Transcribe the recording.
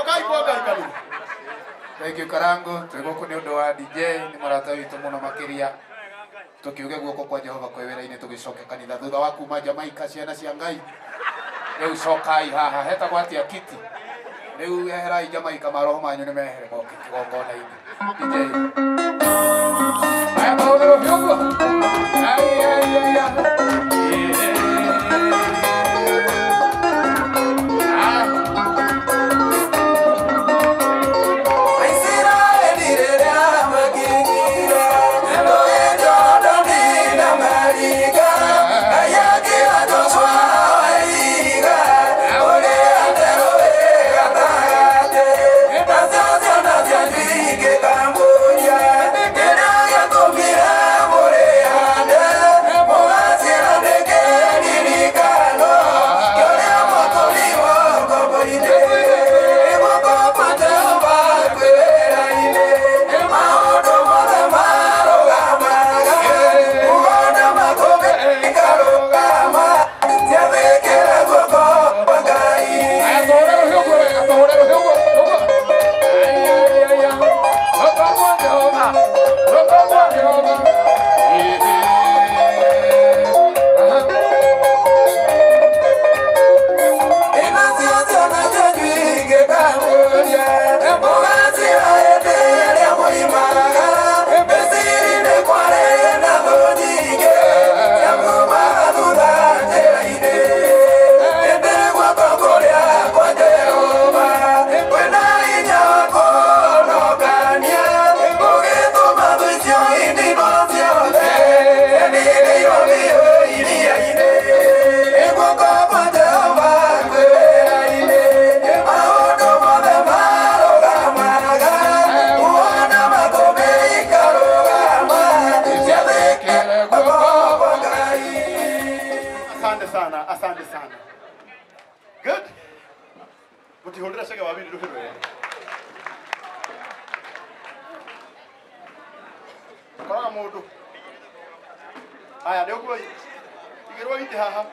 Cokai kwa Ngai. Thank you Karango, twego ni undu wa DJ ni marata witu muno makiria. Tukiuge guoko kwa Jehova kwa wira-ini tugicoke kanitha thutha wa kuma Jamaica ciana cia Ngai. Riu cokai haha heta gwatia kiti. Riu eherai Jamaica maroho manyu ni mehere moke kigongona-ini. DJ. Aya maudhuru vyungu. Ay. Asante sana. Good. Mutihondera shaka wabiri ruhero ya. Kora mundu. Aya ndio kwa igirwa ite haha.